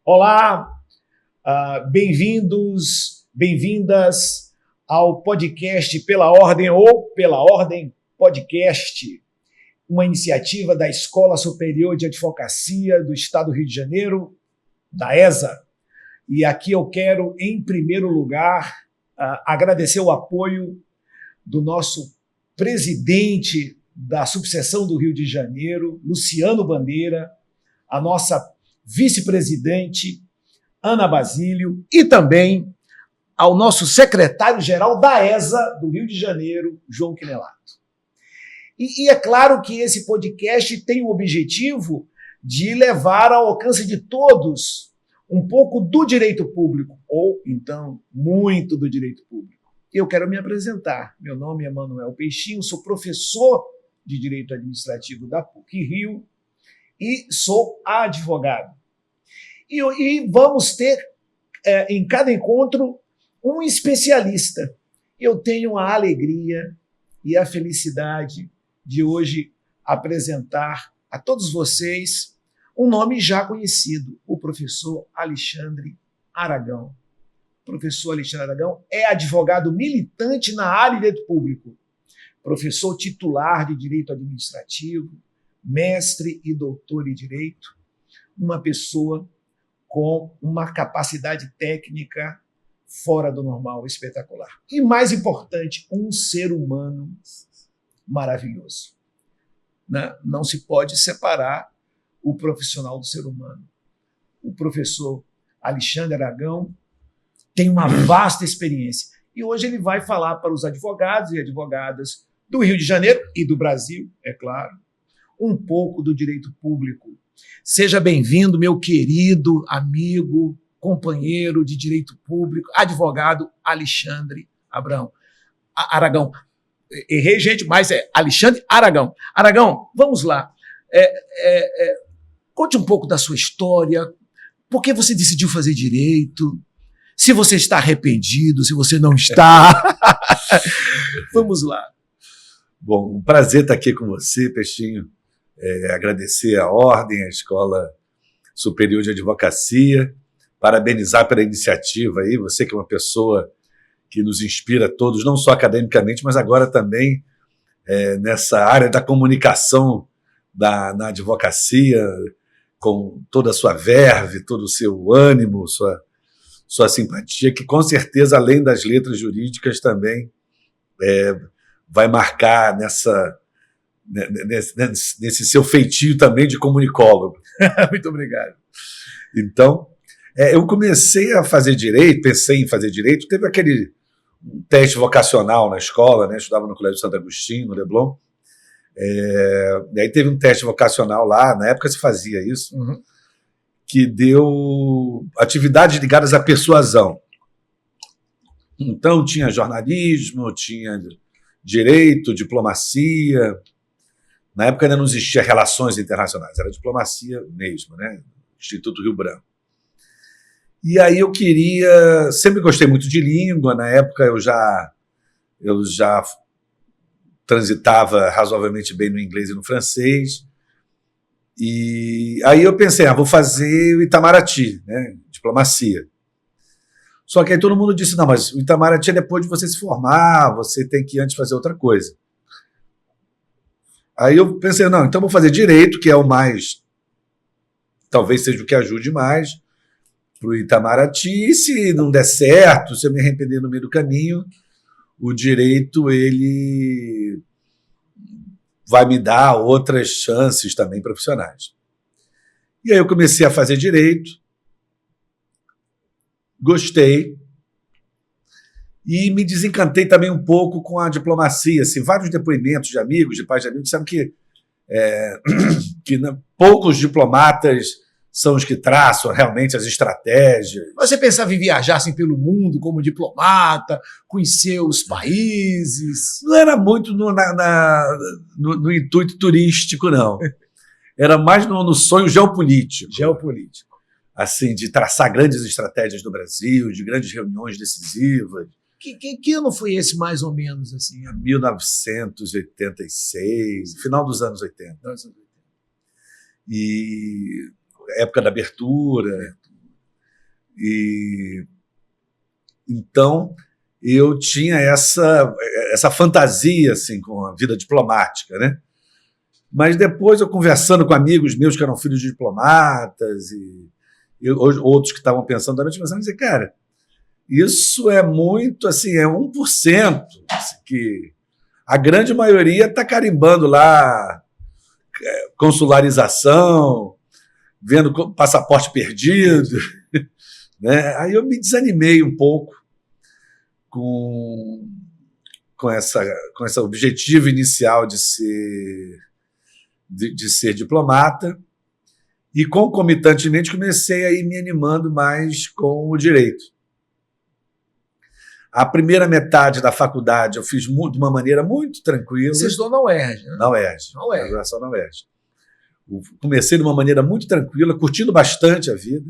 Olá, bem-vindos, bem-vindas ao podcast Pela Ordem ou Pela Ordem Podcast, uma iniciativa da Escola Superior de Advocacia do Estado do Rio de Janeiro, da ESA. E aqui eu quero, em primeiro lugar, agradecer o apoio do nosso presidente da subseção do Rio de Janeiro, Luciano Bandeira, a nossa vice-presidente, Ana Basílio, e também ao nosso secretário-geral da ESA do Rio de Janeiro, João Quinelato. E é claro que esse podcast tem o objetivo de levar ao alcance de todos um pouco do direito público, ou então muito do direito público. Eu quero me apresentar. Meu nome é Manuel Peixinho, sou professor de Direito Administrativo da PUC-Rio e sou advogado. E vamos ter, em cada encontro, um especialista. Eu tenho a alegria e a felicidade de hoje apresentar a todos vocês um nome já conhecido, o professor Alexandre Aragão. O professor Alexandre Aragão é advogado militante na área de direito público, professor titular de Direito Administrativo, mestre e doutor em Direito, uma pessoa com uma capacidade técnica fora do normal, espetacular. E mais importante, um ser humano maravilhoso. Não se pode separar o profissional do ser humano. O professor Alexandre Aragão tem uma vasta experiência e hoje ele vai falar para os advogados e advogadas do Rio de Janeiro e do Brasil, é claro, um pouco do direito público. Seja bem-vindo, meu querido amigo, companheiro de direito público, advogado Alexandre Aragão. Errei, gente, mas é Alexandre Aragão. Aragão, vamos lá. Conte um pouco da sua história, por que você decidiu fazer direito, se você está arrependido, se você não está. Vamos lá. Bom, um prazer estar aqui com você, Peixinho. Agradecer a Ordem, a Escola Superior de Advocacia, parabenizar pela iniciativa aí, você que é uma pessoa que nos inspira a todos, não só academicamente, mas agora também nessa área da comunicação na advocacia, com toda a sua verve, todo o seu ânimo, sua simpatia, que com certeza, além das letras jurídicas, também vai marcar nesse seu feitio também de comunicólogo. Muito obrigado. Então, eu comecei a fazer direito, pensei em fazer direito, teve aquele teste vocacional na escola, né? Estudava no Colégio Santo Agostinho, no Leblon, e aí teve um teste vocacional lá, na época se fazia isso, que deu atividades ligadas à persuasão. Então tinha jornalismo, tinha direito, diplomacia. Na época ainda não existia relações internacionais, era diplomacia mesmo, né? Instituto Rio Branco. E aí eu sempre gostei muito de língua, na época eu já transitava razoavelmente bem no inglês e no francês, e aí eu pensei, vou fazer o Itamaraty, né? Diplomacia. Só que aí todo mundo disse, não, mas o Itamaraty é depois de você se formar, você tem que antes fazer outra coisa. Aí eu pensei, não, então vou fazer direito, que é o mais, talvez seja o que ajude mais, para o Itamaraty, e se não der certo, se eu me arrepender no meio do caminho, o direito, ele vai me dar outras chances também profissionais. E aí eu comecei a fazer direito, gostei, e me desencantei também um pouco com a diplomacia. Assim, vários depoimentos de amigos, de pais de amigos, disseram que poucos diplomatas são os que traçam realmente as estratégias. Você pensava em viajar assim, pelo mundo como diplomata, conhecer os países? Não era muito no intuito turístico, não. Era mais no sonho geopolítico. Geopolítico. Assim, de traçar grandes estratégias do Brasil, de grandes reuniões decisivas. Que ano foi esse, mais ou menos? Assim? 1986, final dos anos 80. E época da abertura. E então eu tinha essa fantasia assim, com a vida diplomática, né? Mas depois eu conversando com amigos meus que eram filhos de diplomatas e outros que estavam pensando também, começaram a dizer, cara, isso é muito, assim, é 1%, assim, que a grande maioria está carimbando lá consularização, vendo passaporte perdido, né? Aí eu me desanimei um pouco com esse objetivo inicial de ser diplomata e, concomitantemente, comecei a ir me animando mais com o direito. A primeira metade da faculdade eu fiz de uma maneira muito tranquila. Você estudou na UERJ, né? Na UERJ. Na UERJ. Graduação na UERJ. Comecei de uma maneira muito tranquila, curtindo bastante a vida.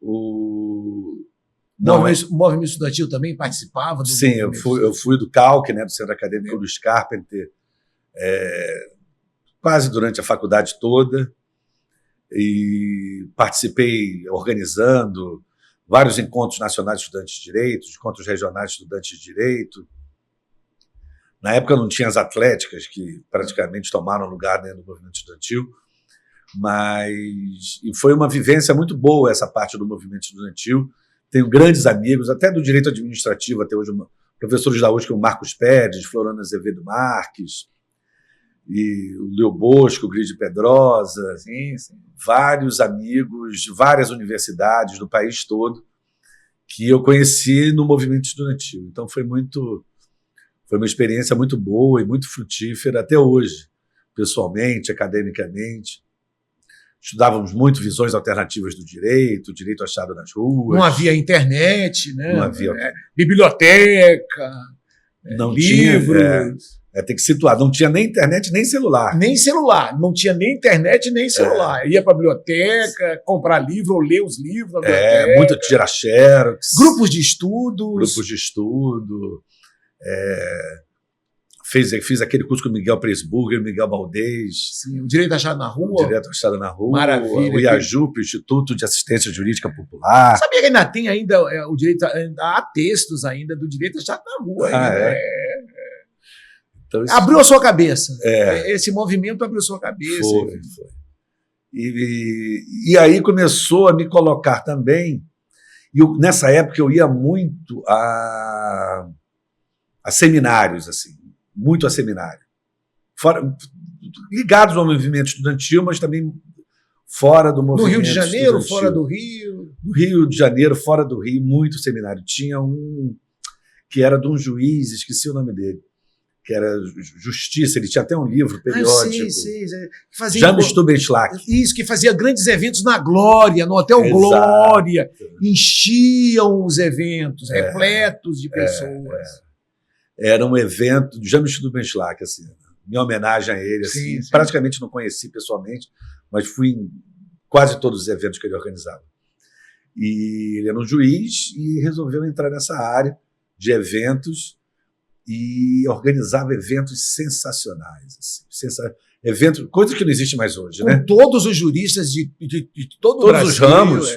O movimento estudantil também participava? Sim, eu fui do CALC, né, do Centro Acadêmico Luiz Carpenter, quase durante a faculdade toda, e participei organizando vários encontros nacionais de estudantes de direito, encontros regionais de estudantes de direito. Na época não tinha as atléticas, que praticamente tomaram lugar dentro do movimento estudantil, mas foi uma vivência muito boa essa parte do movimento estudantil. Tenho grandes amigos, até do direito administrativo, até hoje, professores da USP, como Marcos Pérez, Florana Azevedo Marques, e o Leo Bosco, o Gride Pedrosa, sim. Vários amigos de várias universidades do país todo que eu conheci no movimento estudantil. Então foi uma experiência muito boa e muito frutífera até hoje, pessoalmente, academicamente. Estudávamos muito visões alternativas do direito, o direito achado nas ruas. Não havia internet, né? Não havia. Biblioteca, não livros. Tem que situar, não tinha nem internet, nem celular. Nem celular, não tinha nem internet, nem celular. Ia para a biblioteca, comprar livro ou ler os livros na biblioteca. Muito tirar xerox. Grupos de estudos. Fiz aquele curso com o Miguel Presburger, o Miguel Baldez. Sim, o Direito Achado na Rua. O Direito Achado na Rua. Maravilha. O IAJUP, o Instituto de Assistência Jurídica Popular. Sabia que ainda tem o direito, há textos ainda do Direito Achado na Rua. Então, abriu a sua cabeça. Esse movimento abriu a sua cabeça. Foi. E aí começou a me colocar também. Nessa época eu ia muito a seminários, assim, muito a seminário. Ligados ao movimento estudantil, mas também fora do movimento. No Rio de Janeiro, fora do Rio? No Rio de Janeiro, fora do Rio, muito seminário. Tinha um que era de um juiz, esqueci o nome dele, que era Justiça, ele tinha até um livro periódico. Sim. James Stubenschlag. Isso, que fazia grandes eventos na Glória, no Hotel Exato. Glória. Enchiam os eventos, repletos de pessoas. Era um evento do James Stubenschlag, assim, minha homenagem a ele. Assim, sim. Praticamente não conheci pessoalmente, mas fui em quase todos os eventos que ele organizava. E ele era um juiz e resolveu entrar nessa área de eventos e organizava eventos sensacionais. Assim, coisa que não existe mais hoje. Com todos os juristas de todo o Brasil. Todos os ramos.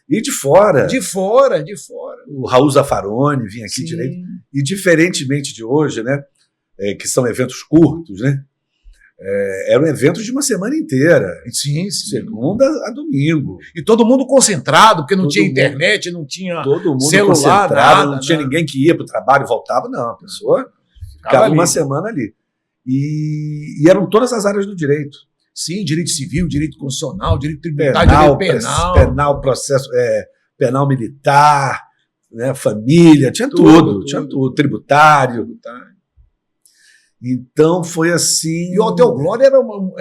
E de fora. De fora. O Raul Zaffaroni vinha aqui direito. E diferentemente de hoje, né, que são eventos curtos, né, eram eventos de uma semana inteira. Sim. Segunda a domingo. E todo mundo concentrado, porque não tinha internet, não tinha todo mundo celular, concentrado, nada, não tinha ninguém que ia para o trabalho e voltava, não. A pessoa ficava uma semana ali. E eram todas as áreas do direito. Sim, direito civil, direito constitucional, direito tributário, direito penal. Penal, processo, penal militar, né, família, tinha tudo. Tributário. Então foi assim. E o Hotel Glória era uma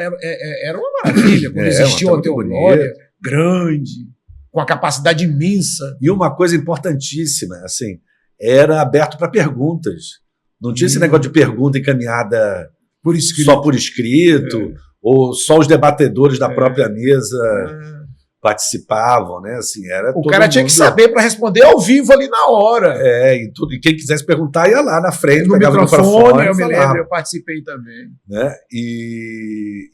maravilha. Quando existia o Hotel Glória, grande, com a capacidade imensa. E uma coisa importantíssima, assim, era aberto para perguntas. Não tinha esse negócio de pergunta encaminhada só por escrito, ou só os debatedores da própria mesa participavam, né? Assim, era O todo cara tinha que mundo- saber para responder ao vivo ali na hora. E quem quisesse perguntar ia lá na frente, No pegava o microfone, microfone eu e me falava, lembro, eu participei também. né? E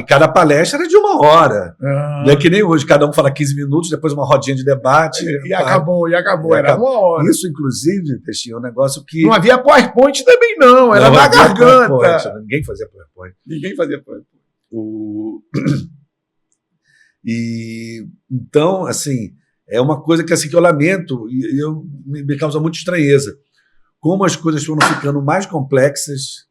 cada palestra era de 1 hora. Não é que nem hoje, cada um fala 15 minutos, depois uma rodinha de debate. E acabou, E era acabou. 1 hora. Isso, inclusive, Peixinho, é um negócio que... Não havia PowerPoint também, não. Era Não na havia garganta. PowerPoint, ninguém fazia PowerPoint. Ninguém fazia PowerPoint. E então, assim, é uma coisa que, assim, que eu lamento e me causa muita estranheza. Como as coisas foram ficando mais complexas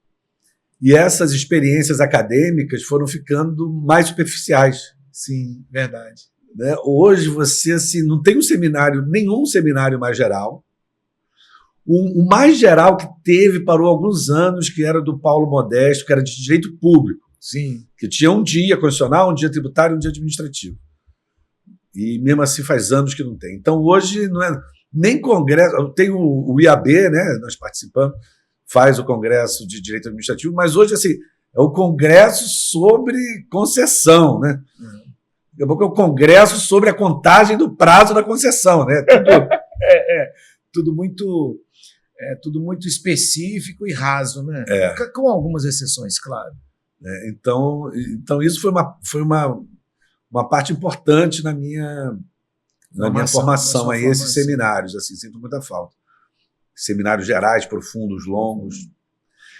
e essas experiências acadêmicas foram ficando mais superficiais. Sim, verdade. Né? Hoje você assim, não tem nenhum seminário mais geral. O mais geral que teve parou alguns anos, que era do Paulo Modesto, que era de direito público. Sim. Que tinha um dia constitucional, um dia tributário e um dia administrativo. E mesmo assim faz anos que não tem. Então hoje não é nem congresso, tem o IAB, né? Nós participamos, faz o congresso de direito administrativo, mas hoje assim é o congresso sobre concessão, né? Daqui a pouco é o congresso sobre a contagem do prazo da concessão, né? Tudo muito específico e raso, né? Com algumas exceções, claro. Então isso foi uma parte importante na minha formação, aí, esses seminários, assim, sinto muita falta. Seminários gerais, profundos, longos.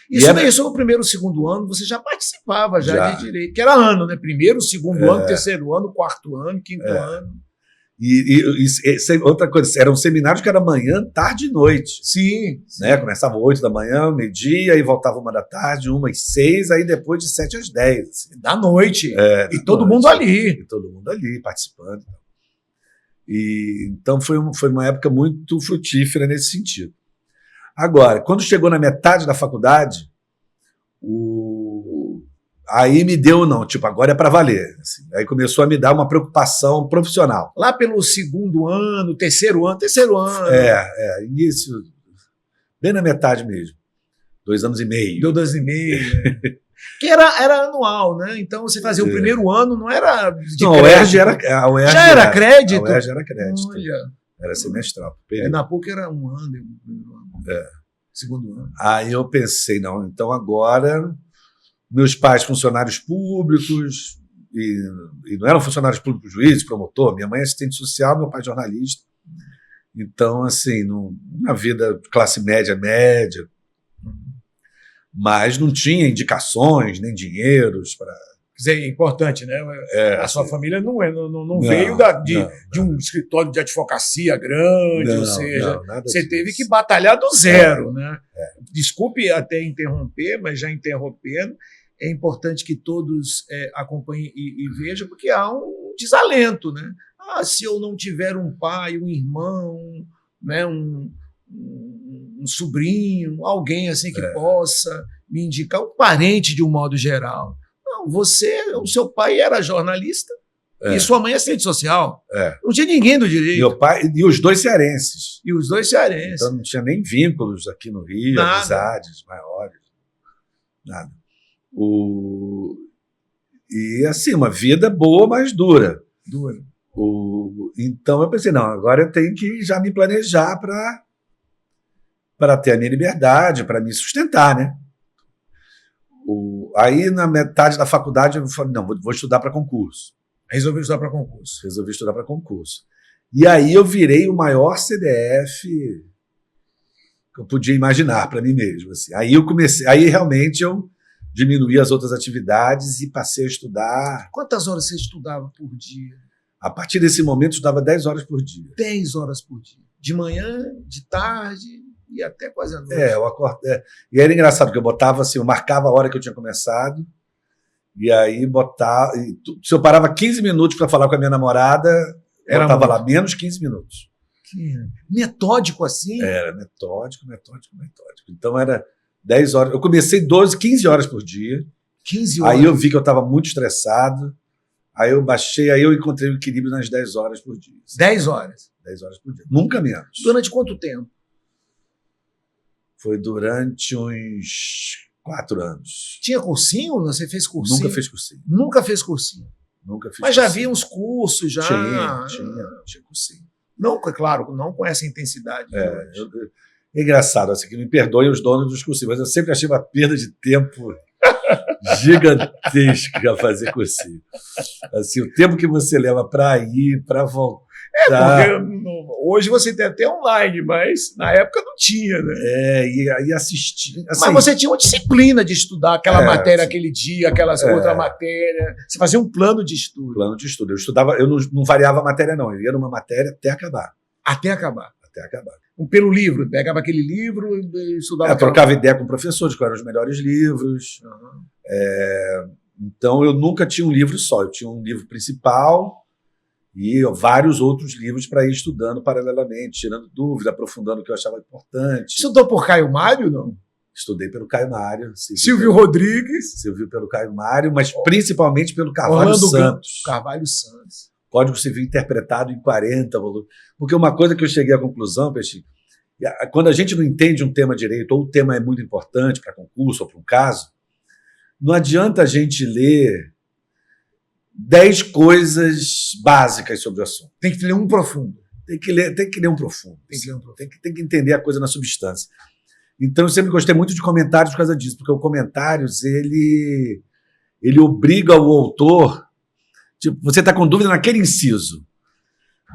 Isso no primeiro, segundo ano, você já participava já de direito, que era ano, né? Primeiro, segundo ano, terceiro ano, quarto ano, quinto ano. E outra coisa, eram seminários que era manhã, tarde e noite. Sim. Né? Começava 8 da manhã, meio-dia, aí voltava 1 da tarde, 1 às 6, aí depois de 7 às 10. Assim. Da noite. E todo mundo ali. E todo mundo ali, participando. E, então foi uma época muito frutífera nesse sentido. Agora, quando chegou na metade da faculdade, aí me deu, não, tipo, agora é para valer. Assim. Aí começou a me dar uma preocupação profissional. Lá pelo segundo ano, terceiro ano. Início, bem na metade mesmo. 2 anos e meio. 2 anos e meio. Que era anual, né? Então você fazia o primeiro ano, não era de não, crédito. A UERJ já era crédito? A UERJ era crédito. Olha. Era semestral. Na PUC era 1 ano, segundo ano. Aí eu pensei, não, então agora meus pais funcionários públicos, e não eram funcionários públicos, juízes, promotor, minha mãe é assistente social, meu pai jornalista. Então, assim, na vida classe média, mas não tinha indicações, nem dinheiros para... Quer dizer, é importante, né? A sua família não veio de um escritório de advocacia grande, ou seja, você teve que batalhar do zero, né? Desculpe até interromper, mas já interrompendo, é importante que todos acompanhem e vejam, porque há um desalento, né? Se eu não tiver um pai, um irmão, né, um sobrinho, alguém assim que possa me indicar, um parente de um modo geral. Não, o seu pai era jornalista e sua mãe é assistente social. Não tinha ninguém do direito. Meu pai, e os dois cearenses. Então não tinha nem vínculos aqui no Rio, amizades maiores, nada. E assim, uma vida boa, mas dura. Então eu pensei, não, agora eu tenho que já me planejar para ter a minha liberdade, para me sustentar, né? Aí, na metade da faculdade, eu falei, não, vou estudar para concurso. Resolvi estudar para concurso. E aí eu virei o maior CDF que eu podia imaginar para mim mesmo. Assim. Aí realmente eu diminuí as outras atividades e passei a estudar. Quantas horas você estudava por dia? A partir desse momento, eu estudava 10 horas por dia. 10 horas por dia. De manhã, de tarde e até quase a noite. Eu acordei. E era engraçado, porque eu botava assim, eu marcava a hora que eu tinha começado, e aí botava. Se eu parava 15 minutos para falar com a minha namorada, eu botava lá menos 15 minutos. Metódico assim? Era metódico. Então era 10 horas. Eu comecei 15 horas por dia. 15 horas. Aí eu vi que eu estava muito estressado. Aí eu baixei, aí eu encontrei o equilíbrio nas 10 horas por dia. 10 horas? 10 horas por dia. Nunca menos. Durante quanto tempo? Foi durante uns 4 anos. Tinha cursinho? Você fez cursinho? Nunca fez cursinho. Nunca fez cursinho? Nunca fiz Mas já cursinho. havia uns cursos, já. Tinha cursinho. Não, claro, não com essa intensidade. É engraçado, assim, que me perdoem os donos dos cursinhos, mas eu sempre achei uma perda de tempo gigantesca fazer cursinho. Assim, o tempo que você leva para ir, para voltar. Porque hoje você tem até online, mas na época não tinha, né? E assistir. Assim, mas você tinha uma disciplina de estudar aquela matéria aquele dia, aquelas outra matéria. Você fazia um plano de estudo. Plano de estudo. Eu estudava, eu não variava a matéria, não. Eu ia numa matéria até acabar. Até acabar. Até acabar. Pelo livro, pegava aquele livro e estudava. Trocava ideia com professores, quais eram os melhores livros. Então, eu nunca tinha um livro só. Eu tinha um livro principal e vários outros livros para ir estudando paralelamente, tirando dúvida, aprofundando o que eu achava importante. Estudou por Caio Mário, não? Estudei pelo Caio Mário. Silvio Rodrigues. Silvio pelo Caio Mário, mas principalmente pelo Carvalho Santos. Carvalho Santos. Código Civil interpretado em 40 volumes. Porque uma coisa que eu cheguei à conclusão, Peixe, quando a gente não entende um tema direito, ou o tema é muito importante para concurso ou para um caso, não adianta a gente ler 10 coisas básicas sobre o assunto. Tem que ler um profundo. Tem que ler um profundo. Tem que entender a coisa na substância. Então, eu sempre gostei muito de comentários por causa disso, porque o comentários, ele obriga o autor. Tipo, você está com dúvida naquele inciso.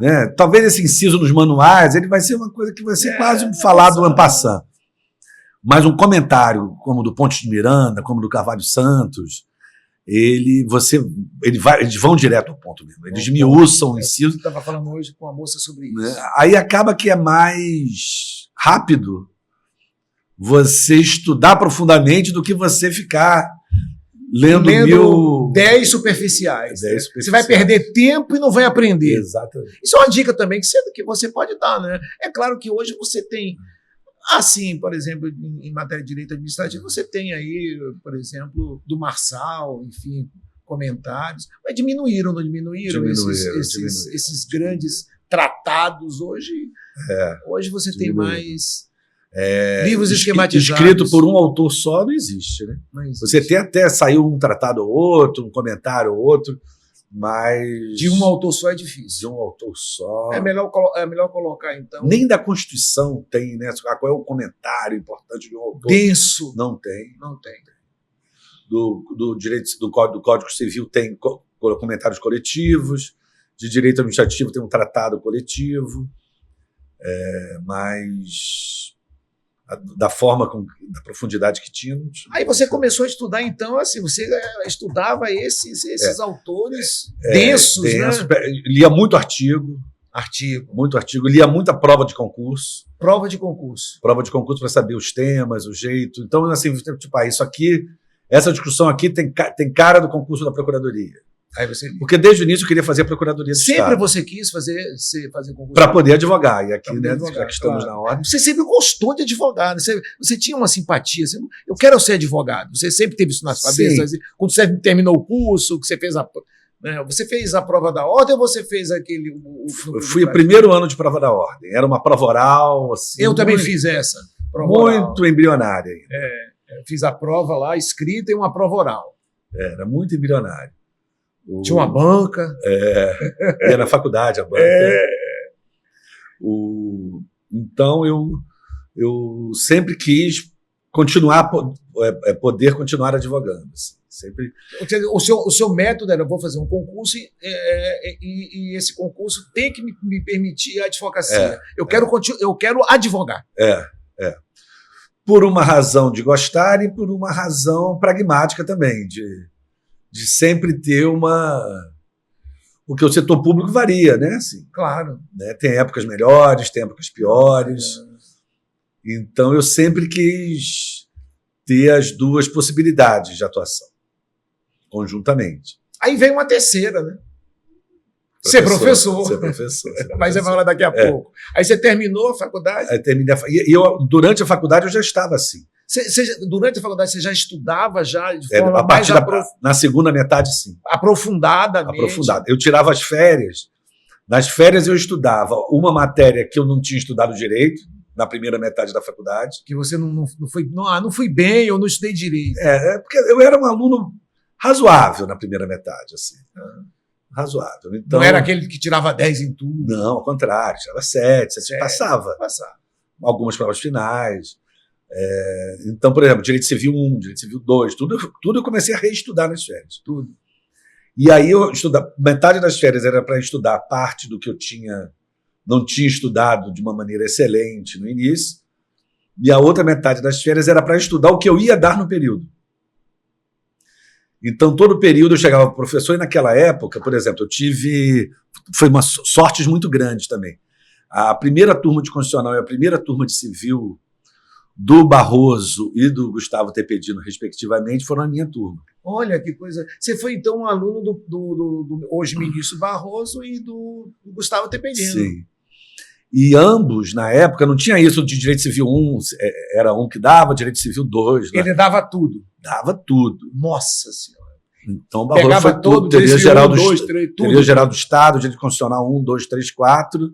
Né? Talvez esse inciso nos manuais ele vai ser uma coisa que vai ser quase falado en passant. Mas um comentário, como do Ponte de Miranda, como do Carvalho Santos, eles vão direto ao ponto mesmo. Eles esmiuçam o inciso. Eu estava falando hoje com uma moça sobre isso. Né? Aí acaba que é mais rápido você estudar profundamente do que você ficar lendo 10 superficiais. Você vai perder tempo e não vai aprender. Exatamente. Isso é uma dica também que você pode dar, né? É claro que hoje você tem, assim, por exemplo, em matéria de direito administrativo, você tem aí, por exemplo, do Marçal, enfim, comentários, mas diminuíram, não diminuíram esses grandes tratados hoje? Hoje você tem mais livros esquematizados. Escrito por um autor só não existe, né? Não existe. Você tem até saiu um tratado ou outro, um comentário ou outro, mas de um autor só é difícil. De um autor só. É melhor colocar, então. Nem da Constituição tem, né? Qual é o comentário importante de um autor? Denso. Não tem. Não tem. Do direito do Código Civil tem comentários coletivos, de direito administrativo tem um tratado coletivo, mas da forma, da profundidade que tinha. Aí você começou a estudar, então, assim, você estudava esses autores densos, né? Lia muito artigo. Muito artigo. Lia muita prova de concurso. Prova de concurso para saber os temas, o jeito. Então, assim, tipo, isso aqui, essa discussão aqui tem cara do concurso da Procuradoria. Aí você... Porque desde o início eu queria fazer a Procuradoria do Sempre Estado. você quis fazer concurso? Para poder advogar. E aqui, né, já que estamos na ordem. Você sempre gostou de advogado. Você tinha uma simpatia. Eu quero ser advogado. Você sempre teve isso na sua cabeça. Quando você terminou o curso, que você fez você fez a prova da ordem ou você fez aquele... Eu fui o primeiro ano de prova da ordem. Era uma prova oral. Assim, eu também fiz essa. Muito embrionária. Eu fiz a prova lá, escrita, e uma prova oral. Era muito embrionária. Tinha uma banca. Ia na faculdade a banca. Então, eu sempre quis poder continuar advogando. Assim, sempre. O seu método era: eu vou fazer um concurso e esse concurso tem que me permitir a advocacia. Eu quero advogar. Por uma razão de gostar e por uma razão pragmática também, de sempre ter porque o setor público varia, né? Assim, claro. Né? Tem épocas melhores, tem épocas piores. Então, eu sempre quis ter as duas possibilidades de atuação, conjuntamente. Aí vem uma terceira, né? Ser professor. Mas você vai falar daqui a pouco. Aí você terminou a faculdade? Aí terminei durante a faculdade, eu já estava assim. Durante a faculdade você já estudava de forma mais na segunda metade, sim. Aprofundada. Eu tirava as férias. Nas férias eu estudava uma matéria que eu não tinha estudado direito, na primeira metade da faculdade. Que você não fui bem, eu não estudei direito. Porque eu era um aluno razoável na primeira metade. Assim. razoável. Então, não era aquele que tirava 10 em tudo. Não, ao contrário, tirava 7, passava. Algumas provas finais. Então, por exemplo, Direito Civil 1, Direito Civil 2, tudo eu comecei a reestudar nas férias. Tudo. E aí metade das férias era para estudar parte do que eu não tinha estudado de uma maneira excelente no início, e a outra metade das férias era para estudar o que eu ia dar no período. Então, todo período eu chegava para o professor, e naquela época, por exemplo, foi uma sortes muito grandes também. A primeira turma de Constitucional e a primeira turma de Civil do Barroso e do Gustavo Tepedino, respectivamente, foram a minha turma. Olha que coisa. Você foi, então, um aluno do hoje ministro Barroso e do Gustavo Tepedino. Sim. E ambos, na época, não tinha isso de Direito Civil 1, era um que dava, Direito Civil 2. Ele dava tudo. Dava tudo. Nossa Senhora. Então, o Barroso pegava foi todo, teoria geral do Estado, Direito Constitucional 1, 2, 3, 4,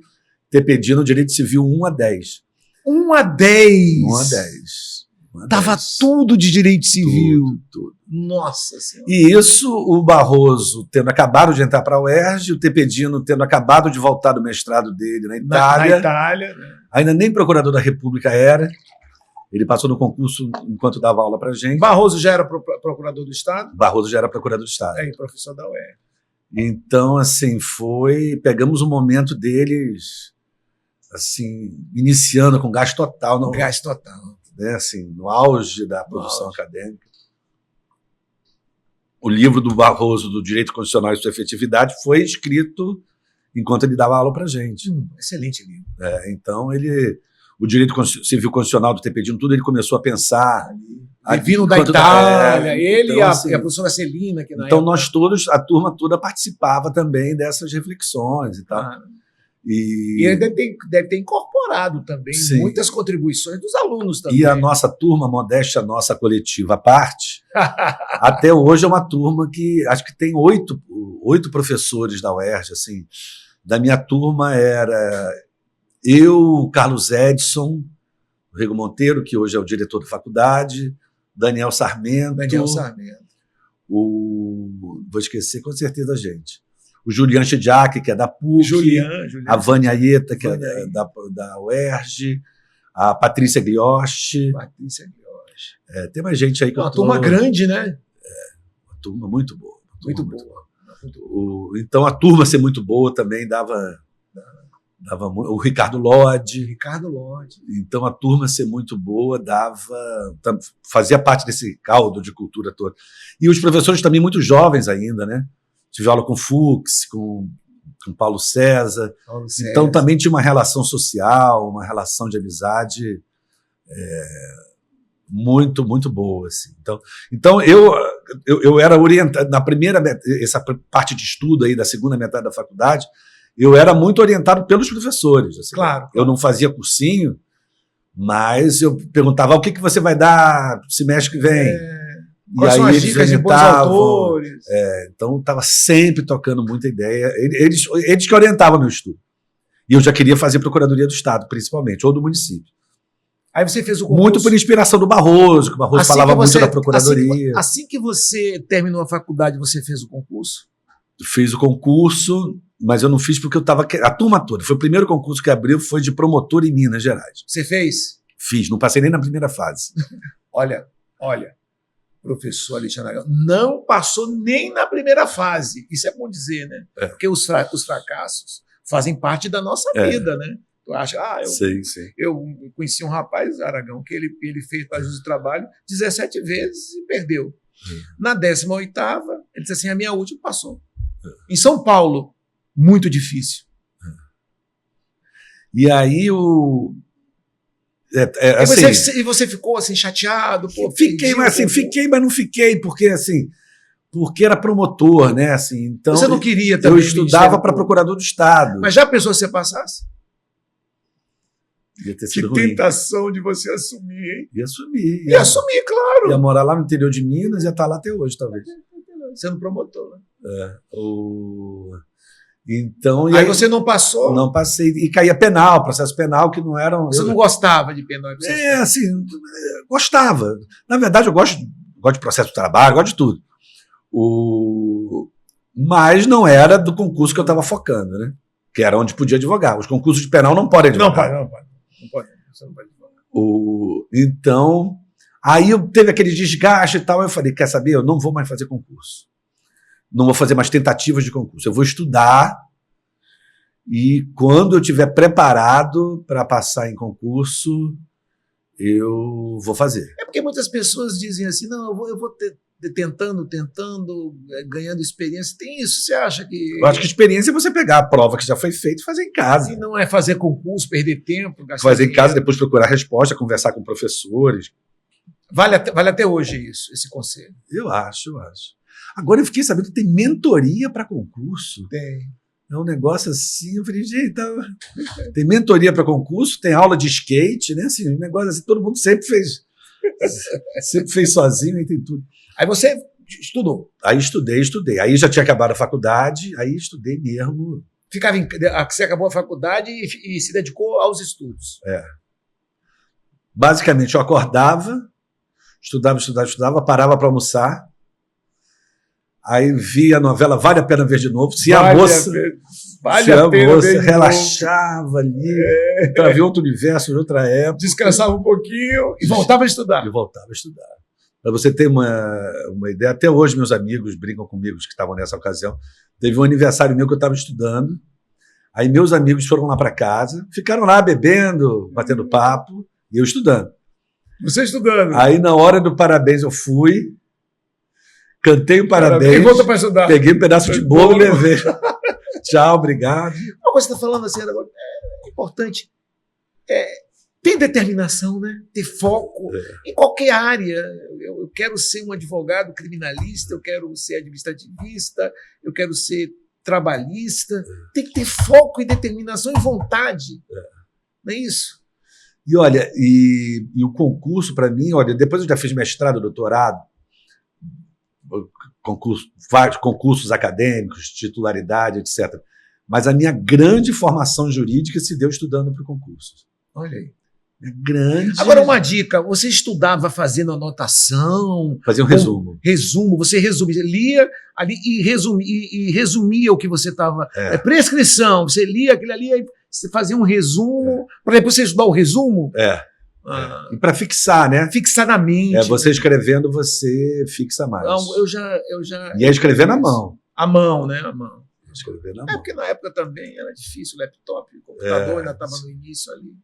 Tepedino, Direito Civil 1 a 10. 1 a 10. 1 a 10. Dava tudo de Direito Civil. Tudo. Nossa Senhora. E isso, o Barroso tendo acabado de entrar para a UERJ, o Tepedino tendo acabado de voltar do mestrado dele na Itália. Na Itália, né? Ainda nem procurador da República era. Ele passou no concurso enquanto dava aula para a gente. Barroso já era procurador do Estado? Barroso já era procurador do Estado. Professor da UERJ. Então, assim, pegamos o momento deles, assim, iniciando com gás total. Gás total. Né, assim, no auge da produção acadêmica. O livro do Barroso, do Direito Constitucional e Sua Efetividade, foi escrito enquanto ele dava aula para a gente. Excelente livro. Então, o Direito Civil Constitucional do Tepedino, tudo ele começou a pensar. Vindo da Itália, ele então, e a professora Celina. Que então, nós todos, a turma toda participava também dessas reflexões e tal. E ele deve ter incorporado também muitas contribuições dos alunos também. E a nossa turma, modéstia nossa coletiva à parte, até hoje é uma turma que acho que tem 8 professores da UERJ. Assim. Da minha turma era eu, Carlos Edson, Rego Monteiro, que hoje é o diretor da faculdade, Daniel Sarmento. Vou esquecer com certeza a gente. O Julian Chidiac, que é da PUC, a Vânia Aieta, que é da UERJ, a Patrícia Glioche. Tem mais gente aí que uma turma grande, né? Uma turma muito boa. Muito boa. Então, a turma ser muito boa também dava o Ricardo Lodge. Então, a turma ser muito boa fazia parte desse caldo de cultura toda. E os professores também muito jovens ainda, né? Tive aula com Fux, com Paulo César. Então, também tinha uma relação social, uma relação de amizade muito, muito boa. Assim. Então eu era orientado, essa parte de estudo aí da segunda metade da faculdade, eu era muito orientado pelos professores. Assim. Claro. Eu não fazia cursinho, mas eu perguntava o que você vai dar semestre que vem. Quais são as dicas de bons autores? Então, estava sempre tocando muita ideia. Eles que orientavam meu estudo. E eu já queria fazer Procuradoria do Estado, principalmente, ou do município. Aí você fez o concurso. Muito por inspiração do Barroso, que o Barroso falava muito da Procuradoria. Assim que você terminou a faculdade, você fez o concurso? Fiz o concurso, mas eu não fiz porque eu estava... A turma toda. Foi o primeiro concurso que abriu, foi de promotor em Minas Gerais. Você fez? Fiz, não passei nem na primeira fase. Olha... Professor Alexandre Aragão, não passou nem na primeira fase. Isso é bom dizer, né? Porque os fracassos fazem parte da nossa vida, né? Tu acha, eu conheci um rapaz, Aragão, que ele fez para juízo do trabalho 17 vezes e perdeu. Na 18ª, ele disse assim, a minha última passou. Em São Paulo, muito difícil. E aí e você ficou assim chateado? Fiquei, mas não fiquei, porque era promotor, né? Assim, então, você não queria também? Eu estudava para procurador do Estado. Mas já pensou se você passasse? Ia ter sido que ruim. Tentação de você assumir, hein? Ia assumir. Ia assumir, claro. Ia morar lá no interior de Minas e ia estar lá até hoje, talvez. Sendo promotor, né? Então, aí você não passou? Não passei. E caía penal, processo penal, que não eram... Você não gostava de penal? Gostava. Na verdade, eu gosto de processo de trabalho, gosto de tudo. Mas não era do concurso que eu estava focando, né? Que era onde podia advogar. Os concursos de penal não podem advogar. Não pode. Você não pode advogar. Então, aí teve aquele desgaste e tal. Eu falei, quer saber? Eu não vou mais fazer concurso. Não vou fazer mais tentativas de concurso. Eu vou estudar e quando eu estiver preparado para passar em concurso, eu vou fazer. É porque muitas pessoas dizem assim, não, eu vou tentando, ganhando experiência. Tem isso? Você acha que... Eu acho que experiência é você pegar a prova que já foi feita e fazer em casa. E não é fazer concurso, perder tempo, gastar fazer dinheiro. em casa, depois procurar resposta, conversar com professores. Vale até hoje isso, esse conselho? Eu acho. Agora eu fiquei sabendo que tem mentoria para concurso. Tem. É um negócio assim, eu falei, gente, tem mentoria para concurso, tem aula de skate, né? Assim, um negócio assim, todo mundo sempre fez sozinho e tem tudo. Aí você estudou? Aí estudei. Aí já tinha acabado a faculdade, aí estudei mesmo. Você acabou a faculdade e se dedicou aos estudos. Basicamente, eu acordava, estudava, parava para almoçar. Aí via a novela Vale a Pena Ver de Novo. Se a moça relaxava ali, para ver outro universo, de outra época. Descansava um pouquinho e voltava a estudar. Para você ter uma ideia, até hoje meus amigos brincam comigo, que estavam nessa ocasião. Teve um aniversário meu que eu estava estudando. Aí meus amigos foram lá para casa, ficaram lá bebendo, batendo papo, e eu estudando. Você estudando. Aí na hora do parabéns eu fui, cantei o parabéns, voltou para estudar. Peguei um pedaço de bolo e levei. Tchau, obrigado. Uma coisa que você está falando assim agora é importante. Tem determinação, né? Ter foco em qualquer área. Eu quero ser um advogado criminalista, eu quero ser administrativista, eu quero ser trabalhista. Tem que ter foco e determinação e vontade. Não é isso? E olha, e o concurso para mim, olha, depois eu já fiz mestrado, doutorado, vários concursos acadêmicos, titularidade, etc. Mas a minha grande formação jurídica se deu estudando para concursos. Olha aí. Agora, uma dica: você estudava fazendo anotação? Fazia um resumo. Você lia ali e resumia o que você estava. Prescrição, você lia aquilo ali, aí você fazia um resumo, para depois você estudar o resumo? E para fixar, né? Fixar na mente. Você escrevendo, você fixa mais. Não, eu já. E é escrever na mão. A mão, né? A mão. Escrever na mão. Porque na época também era difícil, laptop, computador ainda estava no início ali.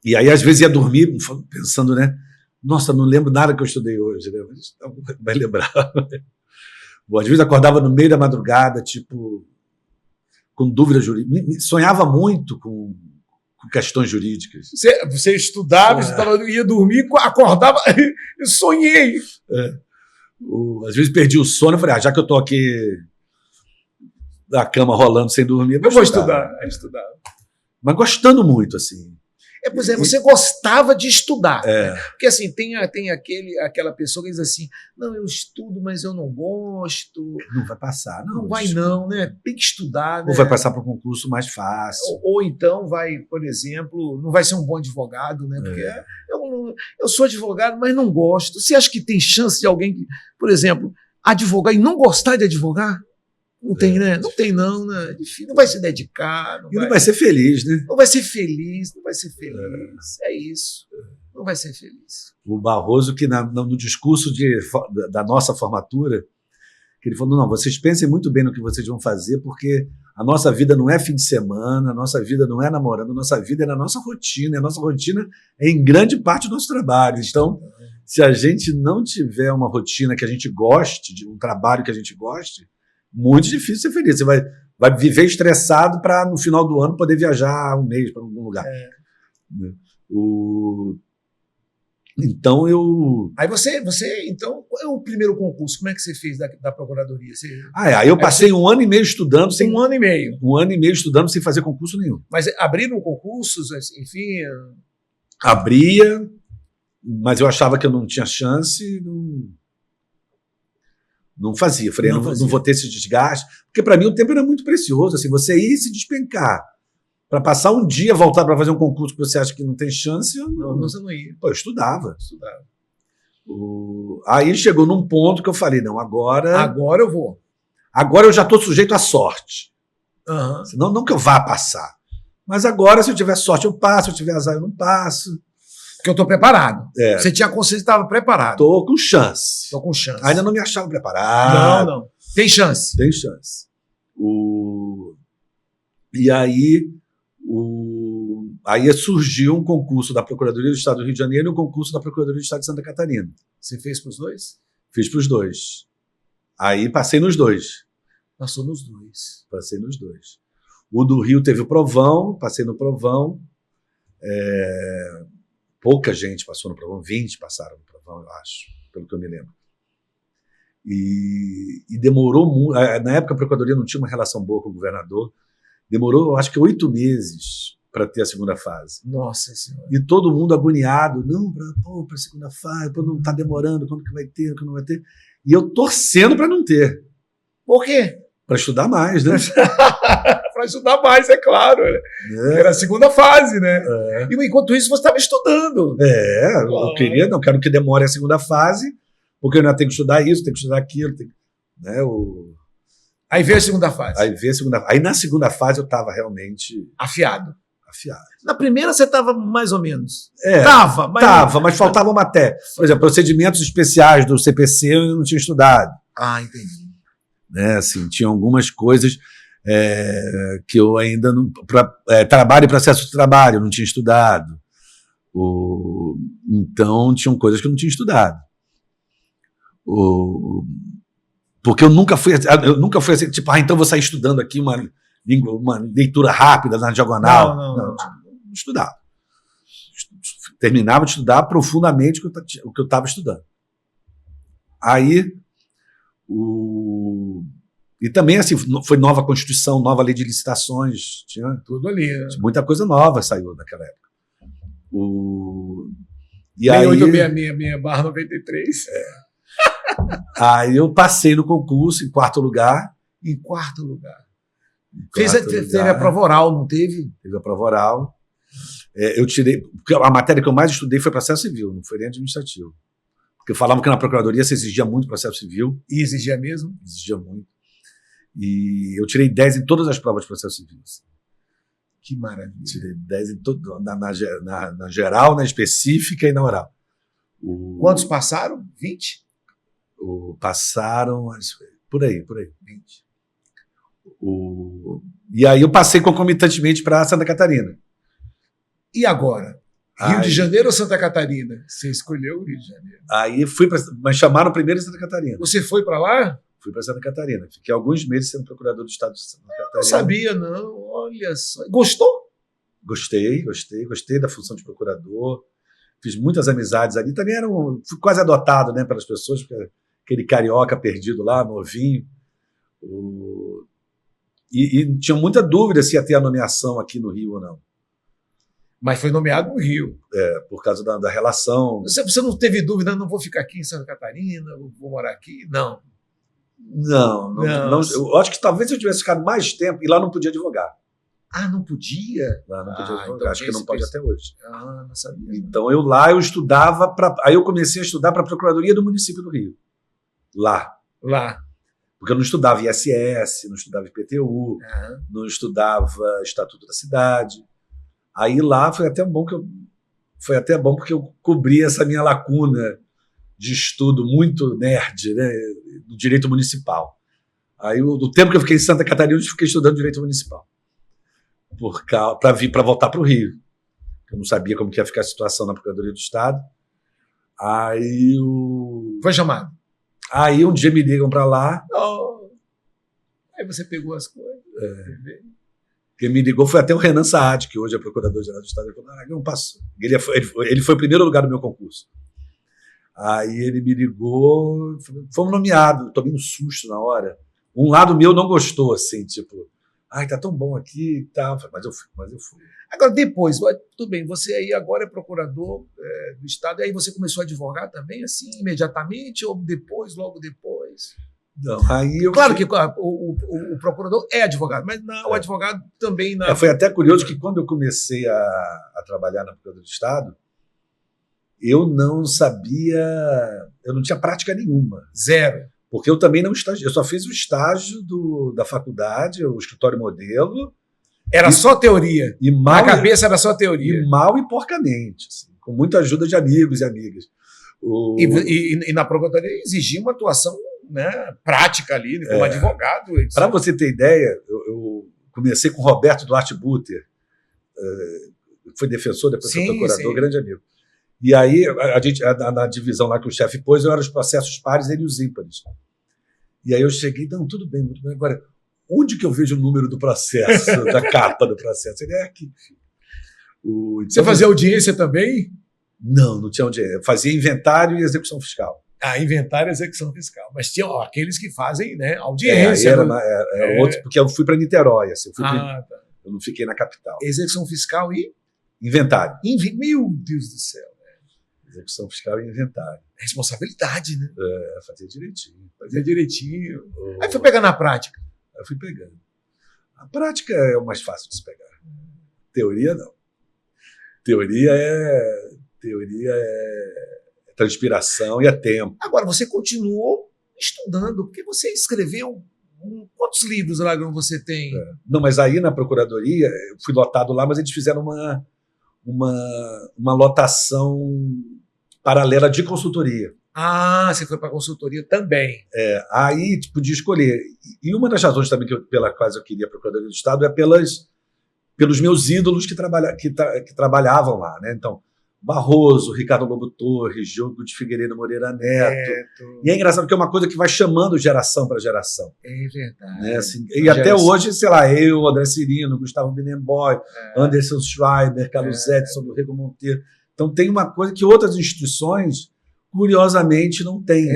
E aí, às vezes, ia dormir pensando, né? Nossa, não lembro nada que eu estudei hoje, né? Vai lembrar. Bom, às vezes acordava no meio da madrugada, tipo, com dúvidas jurídicas. Sonhava muito com questões jurídicas. Você estudava, ia dormir, acordava, eu sonhei. Às vezes perdi o sono, eu falei, já que eu estou aqui na cama rolando sem dormir, eu vou estudar. Mas gostando muito, assim. Pois é, você gostava de estudar. Né? Porque assim, tem aquela pessoa que diz assim, não, eu estudo, mas eu não gosto. Não vai passar, não. Não vai não, né? Tem que estudar. Né? Ou vai passar para um concurso mais fácil. Ou então vai, por exemplo, não vai ser um bom advogado, né? Porque eu sou advogado, mas não gosto. Você acha que tem chance de alguém que, por exemplo, advogar e não gostar de advogar? Não tem, né? Não tem, não, né? Não vai se dedicar. Não vai ser feliz, né? Não vai ser feliz. É isso. Não vai ser feliz. O Barroso, que no discurso da nossa formatura, que ele falou, não, vocês pensem muito bem no que vocês vão fazer, porque a nossa vida não é fim de semana, a nossa vida não é namorando, a nossa vida é na nossa rotina, e a nossa rotina é em grande parte do nosso trabalho. Então, se a gente não tiver uma rotina que a gente goste, de um trabalho que a gente goste, muito difícil ser feliz. Você vai viver estressado para, no final do ano, poder viajar um mês para algum lugar. Então, Aí você, então, qual é o primeiro concurso? Como é que você fez da Procuradoria? Aí eu passei um ano e meio estudando. Um ano e meio? Um ano e meio estudando sem fazer concurso nenhum. Mas abriram concursos, enfim? Abria, mas eu achava que eu não tinha chance, não fazia. Eu falei, não vou ter esse desgaste. Porque para mim o tempo era muito precioso. Assim, você ir se despencar para passar um dia, voltar para fazer um concurso que você acha que não tem chance, você não ia. Eu estudava. Aí chegou num ponto que eu falei, não, agora eu vou. Agora eu já estou sujeito à sorte. Uhum. Senão, não que eu vá passar. Mas agora, se eu tiver sorte, eu passo. Se eu tiver azar, eu não passo. Porque eu estou preparado. É. Você tinha consciência que estava preparado. Estou com chance. Estou com chance. Ainda não me achava preparado. Não. Tem chance. Tem chance. E aí, aí surgiu um concurso da Procuradoria do Estado do Rio de Janeiro e um concurso da Procuradoria do Estado de Santa Catarina. Você fez para os dois? Fiz para os dois. Aí passei nos dois. Passou nos dois. Passei nos dois. O do Rio teve o provão, passei no provão. Pouca gente passou no provão, 20 passaram no provão, eu acho, pelo que eu me lembro. E demorou muito. Na época a Procuradoria não tinha uma relação boa com o governador. Demorou, acho que 8 meses para ter a segunda fase. Nossa Senhora. E todo mundo agoniado. Não, para a segunda fase, não está demorando, quando que vai ter, quando não vai ter. E eu torcendo para não ter. Por quê? Para estudar mais, né? Para estudar mais, é claro. Era a segunda fase, né? E enquanto isso, você estava estudando. Eu queria, não quero que demore a segunda fase, porque eu ainda tenho que estudar isso, tenho que estudar aquilo. Né, Aí veio a segunda fase. Aí na segunda fase eu estava realmente afiado. Afiado. Na primeira você estava mais ou menos. Mas faltava matéria. Por exemplo, procedimentos especiais do CPC eu não tinha estudado. Entendi. Né, assim, tinha algumas coisas que eu ainda não... trabalho e processo de trabalho eu não tinha estudado. Então, tinham coisas que eu não tinha estudado. Porque eu nunca fui assim, tipo, então vou sair estudando aqui uma leitura rápida na diagonal. Não estudava. Terminava de estudar profundamente o que eu estava estudando. Aí, e também, assim, foi nova Constituição, nova lei de licitações, tinha tudo ali. Muita coisa nova saiu naquela época. E aí 6866/93. Aí eu passei no concurso em quarto lugar. Teve a prova oral, não teve? Teve a prova oral. Eu tirei. Porque a matéria que eu mais estudei foi processo civil, não foi nem administrativo. Porque falavam que na Procuradoria se exigia muito processo civil. E exigia mesmo? Exigia muito. E eu tirei 10 em todas as provas de processo civil. Assim. Que maravilha. Tirei 10 em na geral, na específica e na oral. Quantos passaram? 20? Passaram, por aí. 20. E aí eu passei concomitantemente para Santa Catarina. E agora? Rio de Janeiro ou Santa Catarina? Você escolheu o Rio de Janeiro. Aí mas chamaram primeiro em Santa Catarina. Você foi para lá? Fui para Santa Catarina. Fiquei alguns meses sendo procurador do Estado de Santa Catarina. Não sabia, não. Olha só. Gostou? Gostei da função de procurador. Fiz muitas amizades ali. Também fui quase adotado, né, pelas pessoas, porque aquele carioca perdido lá, novinho. E tinha muita dúvida se ia ter a nomeação aqui no Rio ou não. Mas foi nomeado no Rio. Por causa da relação. Você não teve dúvida, não vou ficar aqui em Santa Catarina, vou morar aqui? Não. Não. Eu acho que talvez eu tivesse ficado mais tempo e lá não podia advogar. Não podia? Lá não podia advogar. Então acho que não pode até hoje. Não sabia. Então eu estudava, aí eu comecei a estudar para a Procuradoria do Município do Rio. Lá. Porque eu não estudava ISS, não estudava IPTU, não estudava Estatuto da Cidade. Aí lá foi até bom porque eu cobri essa minha lacuna de estudo muito nerd, né, do direito municipal. Aí, do tempo que eu fiquei em Santa Catarina, eu fiquei estudando direito municipal. Para voltar para o Rio. Eu não sabia como que ia ficar a situação na Procuradoria do Estado. Aí foi chamado. Aí um dia me ligam para lá. Aí você pegou as coisas. Quem me ligou foi até o Renan Saad, que hoje é Procurador-Geral do Estado. Ele falou, não passou. Ele foi o primeiro lugar do meu concurso. Aí ele me ligou, fomos nomeados, tomei um susto na hora. Um lado meu não gostou, assim, tipo, tá tão bom aqui e tal. Mas eu fui. Agora, depois, tudo bem, você aí agora é procurador do Estado, e aí você começou a advogar também, assim, imediatamente, ou logo depois? Não, aí claro que o procurador é advogado, mas o advogado também... Foi até curioso que quando eu comecei a trabalhar na Procuradoria do Estado, eu não sabia, eu não tinha prática nenhuma. Zero. Porque eu também não estagiei, eu só fiz o estágio da faculdade, o escritório modelo. Era só teoria. E Na cabeça era só teoria. E mal e porcamente, assim, com muita ajuda de amigos e amigas. E na procuradoria exigia uma atuação, né, prática ali, como advogado. Para você ter ideia, eu comecei com o Roberto Duarte Buter, que foi defensor, depois foi procurador, grande amigo. E aí, na divisão lá que o chefe pôs, eu era os processos pares e ele os ímpares. E aí eu cheguei, não, tudo bem. Agora, onde que eu vejo o número do processo, da capa do processo? Ele é aqui. Então, você fazia audiência também? Não tinha audiência. Eu fazia inventário e execução fiscal. Inventário e execução fiscal. Mas tinha aqueles que fazem, né, audiência. Era outro, porque eu fui para Niterói. Assim, tá. Eu não fiquei na capital. Execução fiscal e? Inventário. Meu Deus do céu. Execução fiscal e inventário. Responsabilidade, né? Fazia direitinho. Aí foi pegar na prática. Eu fui pegando. A prática é o mais fácil de se pegar. Teoria, não. Teoria é transpiração e é tempo. Agora, você continuou estudando, porque você escreveu quantos livros, Aragão, você tem? Não, mas aí na procuradoria, eu fui lotado lá, mas eles fizeram uma lotação paralela de consultoria. Você foi para a consultoria também. Aí podia escolher. E uma das razões também pela qual eu queria a Procuradoria do Estado é pelos meus ídolos que trabalhavam lá, né? Então, Barroso, Ricardo Lobo Torres, Diogo de Figueiredo Moreira Neto. E é engraçado porque é uma coisa que vai chamando geração para geração. É verdade. Né? Assim, e até hoje, sei lá, eu, André Cirino, Gustavo Binemboy, Anderson Schreiber, Carlos Edson, do Rego Monteiro. Então tem uma coisa que outras instituições, curiosamente, não têm.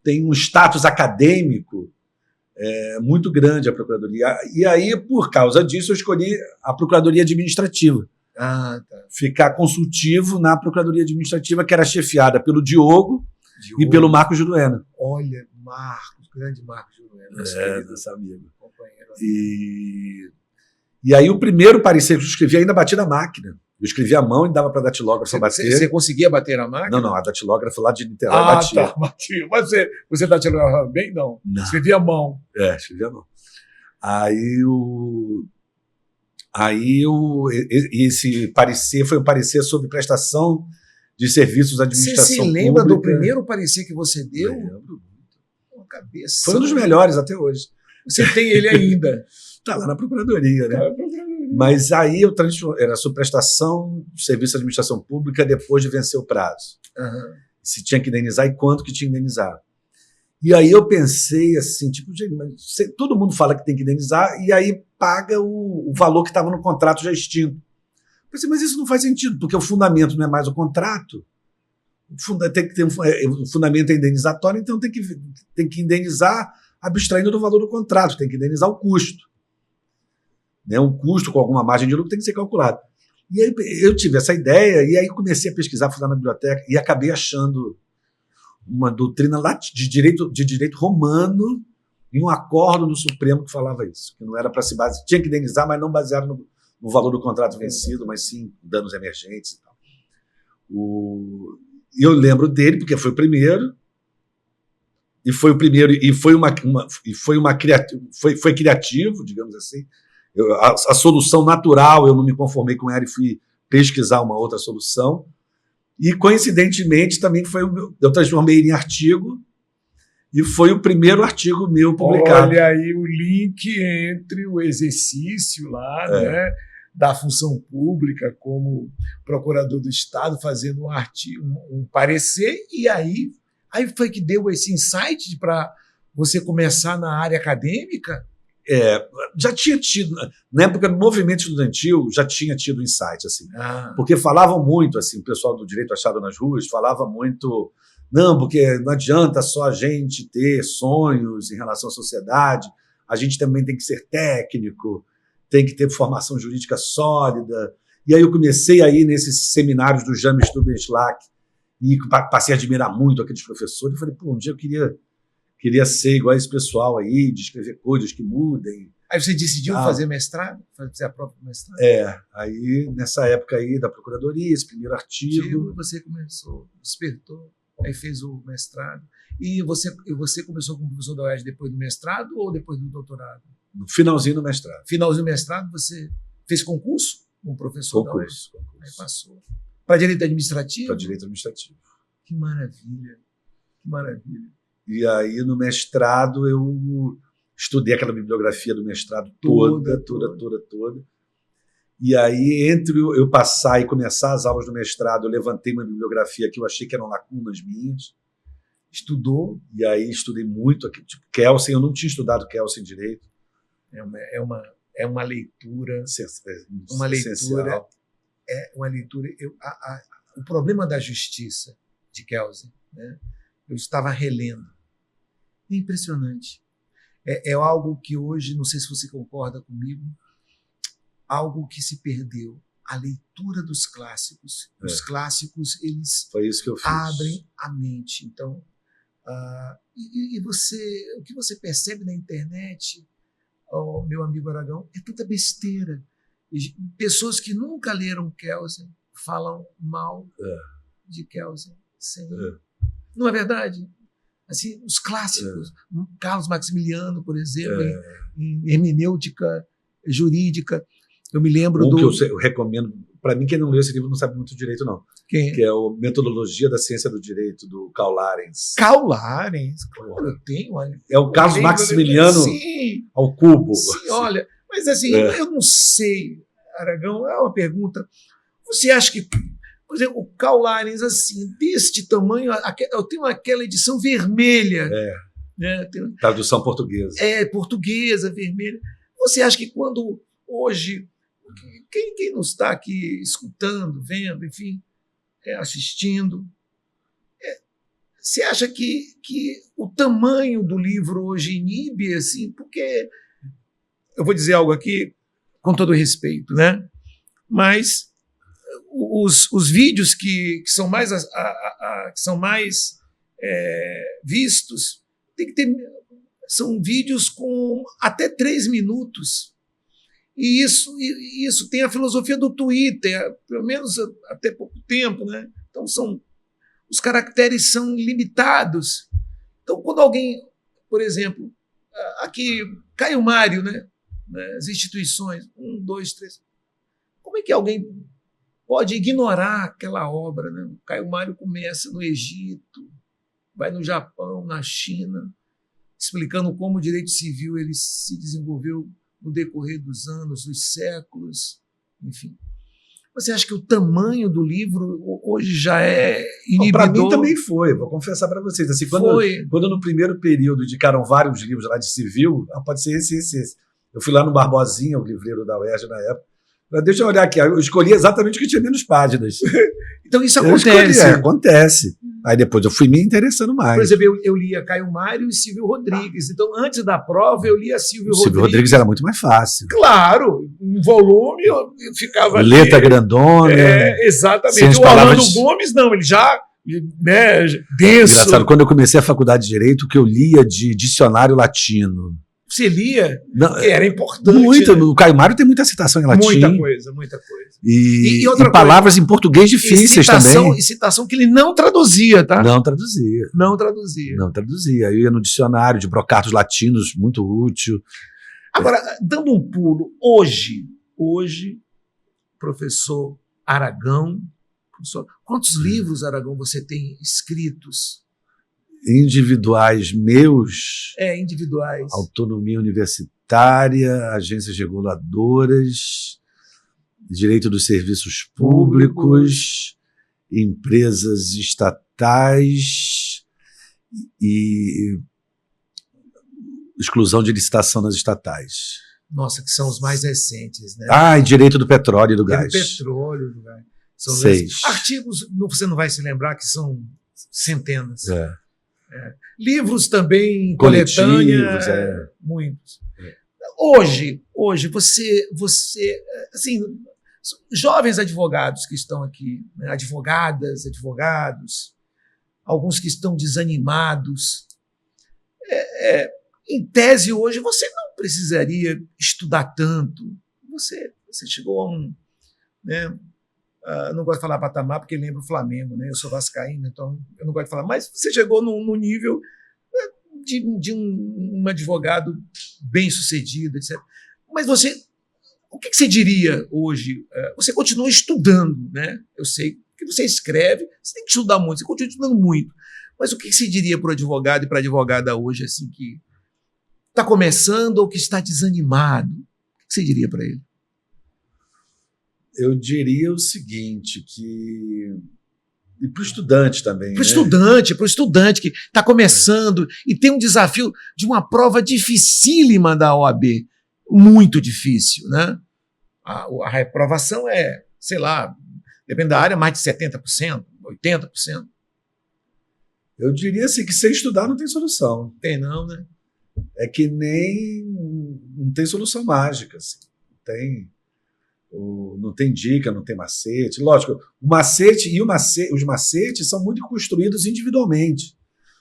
Tem um status acadêmico muito grande a Procuradoria. E aí, por causa disso, eu escolhi a Procuradoria Administrativa. Tá. Ficar consultivo na Procuradoria Administrativa, que era chefiada pelo Diogo e pelo Marcos Juruena. Olha, grande Marcos Juruena. Nosso amigo. Companheiro. E aí o primeiro parecer que eu escrevi ainda bati na máquina. Eu escrevi à mão e dava para datilógrafo bater. Você conseguia bater na máquina? Não, a datilógrafa lá de Niterói batia. Batia. Mas você datilografava bem? Não. Escrevia à mão. Escrevia à mão. Esse parecer foi um parecer sobre prestação de serviços da administração pública. Você se lembra do primeiro parecer que você deu? Lembro. Uma cabeça. Foi um dos melhores até hoje. Você tem ele ainda? Está lá na Procuradoria, né? Mas aí era sobre prestação de serviço da administração pública depois de vencer o prazo. Se tinha que indenizar e quanto que tinha que indenizar. E aí eu pensei assim, tipo, gente, mas todo mundo fala que tem que indenizar e aí paga o valor que estava no contrato já extinto. Eu pensei, mas isso não faz sentido, porque o fundamento não é mais o contrato. Tem que ter o fundamento é indenizatório, então tem que indenizar abstraindo do valor do contrato, tem que indenizar o custo. Né? Um custo com alguma margem de lucro tem que ser calculado. E aí eu tive essa ideia e aí comecei a pesquisar, fui lá na biblioteca e acabei achando uma doutrina de direito romano em um acordo no Supremo que falava isso, que não era para se basear, tinha que indenizar, mas não baseado no valor do contrato vencido, mas sim danos emergentes e tal. Eu lembro dele porque foi o primeiro e foi criativo, digamos assim. A solução natural, eu não me conformei com ela e fui pesquisar uma outra solução. E, coincidentemente, também eu transformei ele em artigo e foi o primeiro artigo meu publicado. Olha aí o link entre o exercício lá, né, da função pública como procurador do Estado, fazendo um artigo, um parecer, e aí foi que deu esse insight para você começar na área acadêmica? Já tinha tido, na época do movimento estudantil, já tinha tido insight, assim, porque falavam muito, assim, o pessoal do direito achado nas ruas falava muito, não, porque não adianta só a gente ter sonhos em relação à sociedade, a gente também tem que ser técnico, tem que ter formação jurídica sólida. E aí eu comecei a ir nesses seminários do James Stubenschlag e passei a admirar muito aqueles professores. Eu falei, um dia eu queria ser igual a esse pessoal aí, de escrever coisas que mudem Aí você decidiu fazer mestrado? Fazer a própria mestrado? Aí nessa época aí da Procuradoria, esse primeiro artigo. Você começou, despertou, aí fez o mestrado. E você começou como professor da UERJ depois do mestrado ou depois do doutorado? No finalzinho do mestrado. Finalzinho do mestrado, você fez concurso como professor da UERJ? Concurso. Aí passou. Para direito administrativo? Para direito administrativo. Que maravilha, que maravilha. E aí, no mestrado, eu estudei aquela bibliografia do mestrado toda. E aí, entre eu passar e começar as aulas do mestrado, eu levantei uma bibliografia que eu achei que eram lacunas minhas. Estudou? E aí, estudei muito aqui. Tipo, Kelsen, eu não tinha estudado Kelsen direito. É uma leitura. Uma leitura. É uma leitura. O problema da justiça de Kelsen, né? Eu estava relendo. É impressionante. É algo que hoje, não sei se você concorda comigo, algo que se perdeu. A leitura dos clássicos. Os clássicos, eles Foi isso que eu fiz. Abrem a mente. Então, o que você percebe na internet, meu amigo Aragão, é tanta besteira. Pessoas que nunca leram Kelsen falam mal de Kelsen. Não é verdade? Assim, os clássicos, Carlos Maximiliano, por exemplo, em hermenêutica jurídica, eu me lembro que eu recomendo, para mim, quem não leu esse livro não sabe muito direito, não. Quem? Que é o Metodologia da Ciência do Direito, do Karl Larens. Karl Larens? Claro, eu tenho. Olha, é o Carlos Maximiliano ao cubo. Sim, olha, mas assim, eu não sei, Aragão, é uma pergunta. Você acha que, por exemplo, o Karl Larens, assim, deste tamanho, eu tenho aquela edição vermelha. Né? Tradução portuguesa. Portuguesa, vermelha. Você acha que quando hoje, quem não está aqui escutando, vendo, enfim, assistindo, você acha que o tamanho do livro hoje inibe, assim, porque eu vou dizer algo aqui com todo respeito, né? Mas os vídeos que são mais vistos tem que ter, são vídeos com até 3 minutos. E isso tem a filosofia do Twitter, pelo menos até pouco tempo, né? Então os caracteres são limitados. Então, quando alguém, por exemplo, aqui, Caio Mário, né? As instituições, 1, 2, 3. Como é que alguém pode ignorar aquela obra, né? O Caio Mário começa no Egito, vai no Japão, na China, explicando como o direito civil ele se desenvolveu no decorrer dos anos, dos séculos, enfim. Você acha que o tamanho do livro hoje já é inibidor? Para mim também foi, vou confessar para vocês. Assim, quando no primeiro período indicaram vários livros lá de civil, pode ser esse. Eu fui lá no Barbosinha, o livreiro da UERJ na época. Deixa eu olhar aqui, eu escolhi exatamente o que tinha menos páginas. Então isso acontece. Acontece. Aí depois eu fui me interessando mais. Por exemplo, eu lia Caio Mário e Silvio Rodrigues. Então, antes da prova, eu lia Silvio Rodrigues. Silvio Rodrigues era muito mais fácil. Claro, um volume eu ficava letra ali, grandona. Exatamente. O Orlando Gomes, não, ele já, né, denso. Engraçado, quando eu comecei a faculdade de Direito, o que eu lia de dicionário latino. Você lia? Não, era importante. Muito. Né? O Caio Mário tem muita citação em latim. Muita coisa. E palavras em português difíceis também. E citação que ele não traduzia, tá? Não traduzia. Eu ia no dicionário de brocatos latinos, muito útil. Agora, dando um pulo, hoje, professor Aragão, quantos livros, Aragão, você tem escritos? Individuais meus. Individuais. Autonomia universitária, agências reguladoras, direito dos serviços públicos, empresas estatais e exclusão de licitação nas estatais. Nossa, que são os mais recentes, né? E direito do petróleo e do gás. Petróleo, do gás. São 6. Artigos, você não vai se lembrar que são centenas. Livros também, coletâneos, muitos. Hoje você assim, jovens advogados que estão aqui, né, advogadas, advogados, alguns que estão desanimados, em tese, hoje, você não precisaria estudar tanto. Você chegou a um... Né, não gosto de falar patamar porque lembra o Flamengo, né? Eu sou vascaíno, então eu não gosto de falar. Mas você chegou num nível de um advogado bem-sucedido, etc. Mas o que você diria hoje? Você continua estudando, né? Eu sei que você escreve, você tem que estudar muito, você continua estudando muito. Mas o que você diria para o advogado e para a advogada hoje, assim, que está começando ou que está desanimado? O que você diria para ele? Eu diria o seguinte, e para o estudante também. Para o estudante que está começando e tem um desafio de uma prova dificílima da OAB, muito difícil, né? A reprovação é, sei lá, depende da área, mais de 70%, 80%. Eu diria assim, que sem estudar não tem solução. Tem não, né? É que nem... Não tem solução mágica, assim. Não tem dica, não tem macete. Lógico, o macete e os macetes são muito construídos individualmente.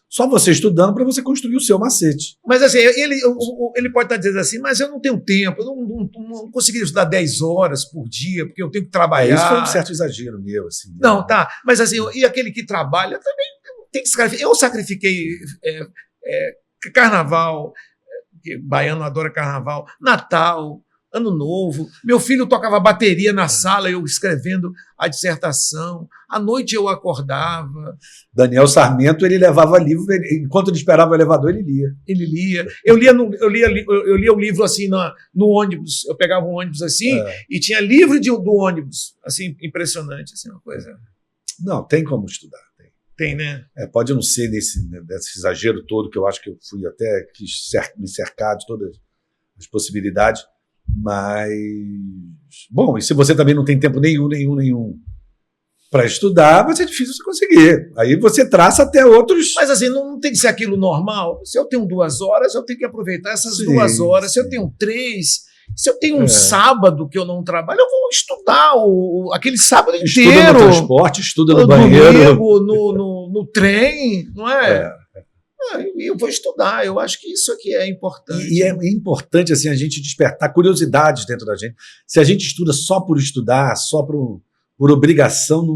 Só você estudando para você construir o seu macete. Mas assim, ele pode estar dizendo assim, mas eu não tenho tempo, eu não conseguiria estudar 10 horas por dia, porque eu tenho que trabalhar. Isso foi um certo exagero meu. Assim, não, tá. Mas assim, e aquele que trabalha também tem que sacrificar. Eu sacrifiquei carnaval, baiano adora carnaval, Natal, Ano Novo. Meu filho tocava bateria na sala, eu escrevendo a dissertação. À noite eu acordava. Daniel Sarmento, ele levava livro, enquanto ele esperava o elevador, ele lia. Ele lia. Eu lia o livro assim no ônibus. Eu pegava um ônibus assim e tinha livro do ônibus. Assim, impressionante, assim, uma coisa. Não, tem como estudar. Tem, né? Pode não ser desse exagero todo, que eu acho que eu fui até me cercar de todas as possibilidades. Mas, bom, e se você também não tem tempo nenhum para estudar, vai ser difícil você conseguir. Aí você traça até outros... Mas assim, não tem que ser aquilo normal. Se eu tenho 2 horas, eu tenho que aproveitar essas 2 horas. Se eu tenho 3, se eu tenho um sábado que eu não trabalho, eu vou estudar aquele sábado inteiro. Estuda no transporte, estuda no banheiro. No trem, não é? Eu vou estudar, eu acho que isso aqui é importante. E é importante assim, a gente despertar curiosidades dentro da gente. Se a gente estuda só por estudar, só por obrigação,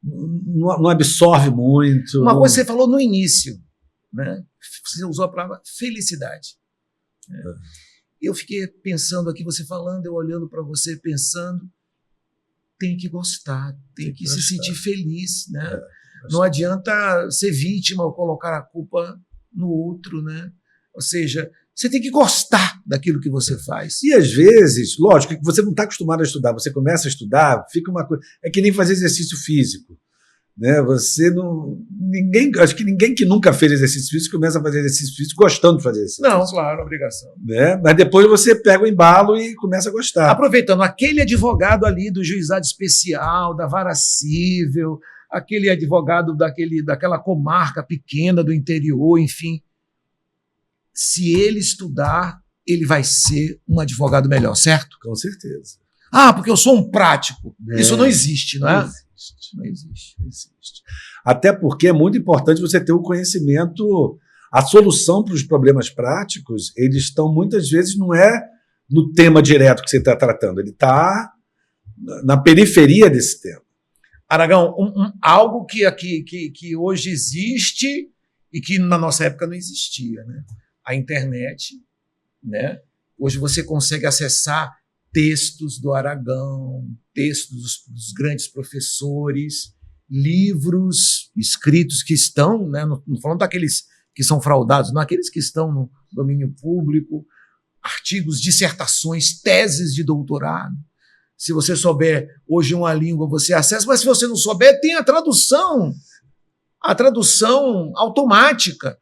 não absorve muito. Uma coisa que você falou no início, né? Você usou a palavra felicidade. Eu fiquei pensando aqui, você falando, eu olhando para você, pensando, tem que gostar, tem que se sentir feliz, né? Não adianta ser vítima ou colocar a culpa no outro, né? Ou seja, você tem que gostar daquilo que você faz. E às vezes, lógico, que você não está acostumado a estudar, você começa a estudar, fica uma coisa... É que nem fazer exercício físico, né? Você não... Acho que ninguém que nunca fez exercício físico começa a fazer exercício físico gostando de fazer exercício físico. Não, claro, obrigação. Né? Mas depois você pega o embalo e começa a gostar. Aproveitando, aquele advogado ali do juizado especial, da vara cível, aquele advogado daquela comarca pequena do interior, enfim. Se ele estudar, ele vai ser um advogado melhor, certo? Com certeza. Porque eu sou um prático. Isso não existe, não é? Não existe. Até porque é muito importante você ter o conhecimento, a solução para os problemas práticos, eles estão muitas vezes, não é no tema direto que você está tratando, ele está na periferia desse tema. Aragão, algo que hoje existe e que na nossa época não existia, né? A internet, né? Hoje você consegue acessar textos do Aragão, textos dos grandes professores, livros escritos que estão, né? Não falando daqueles que são fraudados, não, aqueles que estão no domínio público, artigos, dissertações, teses de doutorado. Se você souber hoje uma língua, você acessa, mas se você não souber, tem a tradução automática.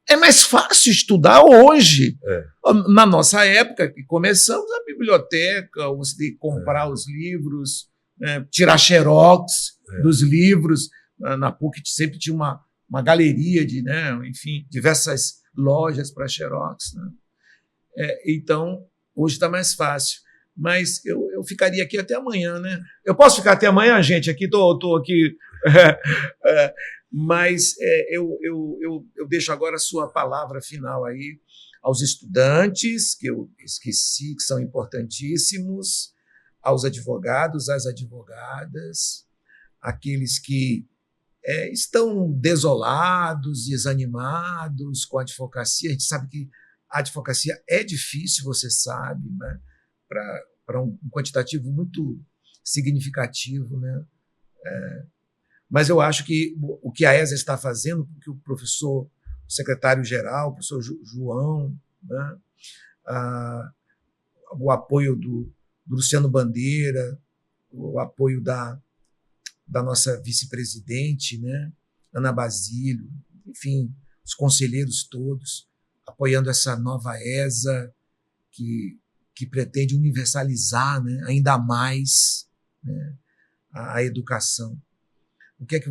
É mais fácil estudar hoje. Na nossa época, que começamos a biblioteca, você tem que comprar os livros, né, tirar xerox dos livros. Na PUC sempre tinha uma galeria de, né, enfim, diversas lojas para xerox. Né? Então, hoje está mais fácil. Mas eu ficaria aqui até amanhã, né? Eu posso ficar até amanhã, gente? Estou aqui Mas eu deixo agora a sua palavra final aí aos estudantes, que eu esqueci, que são importantíssimos, aos advogados, às advogadas, aqueles que estão desolados, desanimados com a advocacia. A gente sabe que a advocacia é difícil, você sabe, né? Para um quantitativo muito significativo, né? Mas eu acho que o que a ESA está fazendo, que o professor, o secretário-geral, o professor João, né? O apoio do Luciano Bandeira, o apoio da nossa vice-presidente, né? Ana Basílio, enfim, os conselheiros todos, apoiando essa nova ESA que pretende universalizar, né? Ainda mais, né? a educação. O que é que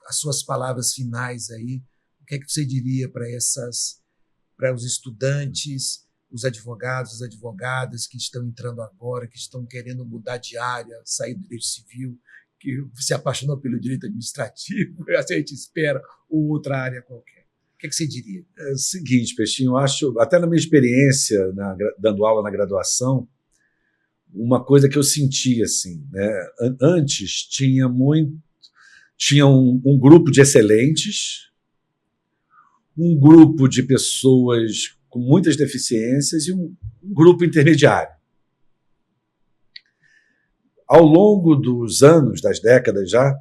as suas palavras finais aí, o que é que você diria para os estudantes, os advogados, as advogadas que estão entrando agora, que estão querendo mudar de área, sair do direito civil, que se apaixonou pelo direito administrativo, a gente espera, ou outra área qualquer? O que é que você diria? É o seguinte, Peixinho, eu acho, até na minha experiência dando aula na graduação, uma coisa que eu senti assim, né? Antes tinha um grupo de excelentes, um grupo de pessoas com muitas deficiências e um grupo intermediário. Ao longo dos anos, das décadas já,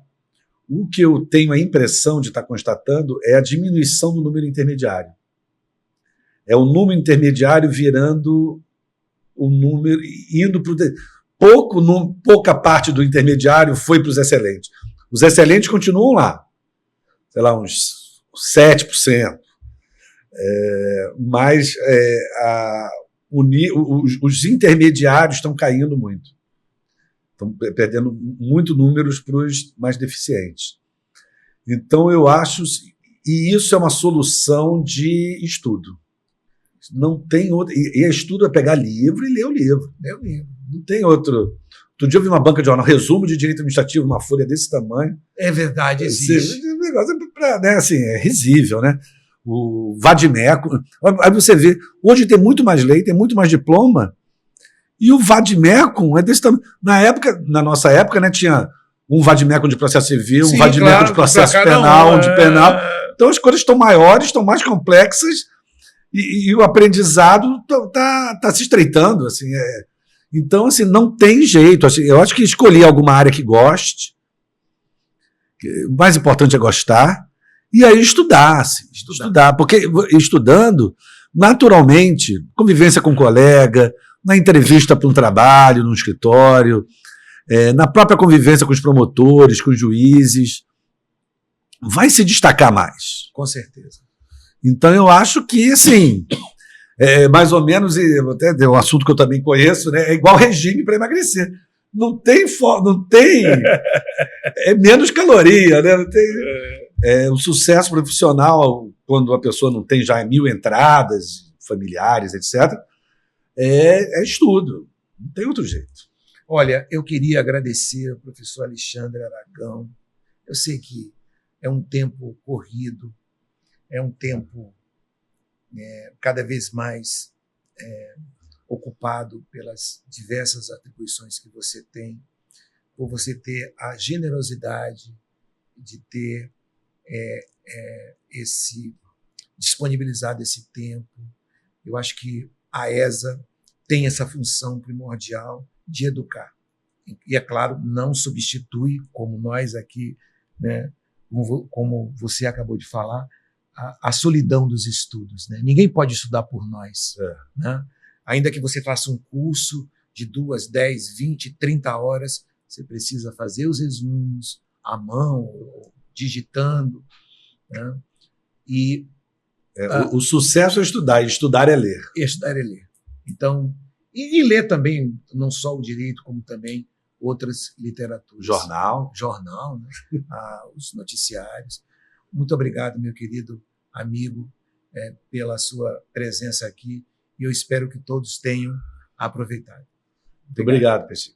o que eu tenho a impressão de estar constatando é a diminuição do número intermediário. É o número intermediário virando o número, indo para o... Pouca parte do intermediário foi para os excelentes. Os excelentes continuam lá, sei lá, uns 7%. Mas os intermediários estão caindo muito. Estão perdendo muito números para os mais deficientes. Então, eu acho... E isso é uma solução de estudo. Não tem outro... E estudo é pegar livro e ler o livro. Não tem outro... Outro dia eu vi uma banca de jornal, resumo de direito administrativo, uma folha desse tamanho. É verdade, existe. O negócio é risível, né? O vadimeco. Aí você vê, hoje tem muito mais lei, tem muito mais diploma, e o vadimeco é desse tamanho. Na nossa época, né, tinha um vadimeco de processo civil, sim, um vadimeco claro, de processo penal, de penal. Então as coisas estão maiores, estão mais complexas, e o aprendizado está se estreitando, assim, Então, assim, não tem jeito. Assim, eu acho que escolher alguma área que goste, o mais importante é gostar, e aí estudar. Porque estudando, naturalmente, convivência com um colega, na entrevista para um trabalho, num escritório, na própria convivência com os promotores, com os juízes, vai se destacar mais. Com certeza. Então, eu acho que, assim... mais ou menos, e até é um assunto que eu também conheço, né? É igual regime para emagrecer. Não tem é menos caloria, né? Não tem, o sucesso profissional, quando a pessoa não tem já 1000 entradas familiares, etc., é estudo. Não tem outro jeito. Olha, eu queria agradecer ao professor Alexandre Aragão. Eu sei que é um tempo corrido, é um tempo cada vez mais ocupado pelas diversas atribuições que você tem, por você ter a generosidade de ter disponibilizado esse tempo. Eu acho que a ESA tem essa função primordial de educar. E, é claro, não substitui, como nós aqui, né, como você acabou de falar, a solidão dos estudos, né? Ninguém pode estudar por nós. Né? Ainda que você faça um curso de 2, 10, 20, 30 horas, você precisa fazer os resumos à mão, digitando. Né? E o sucesso é estudar, e estudar é ler. Estudar é ler. Então, e ler também, não só o direito, como também outras literaturas. Jornal, né? Os noticiários. Muito obrigado, meu querido amigo, pela sua presença aqui, e eu espero que todos tenham aproveitado. Muito obrigado, Peixinho.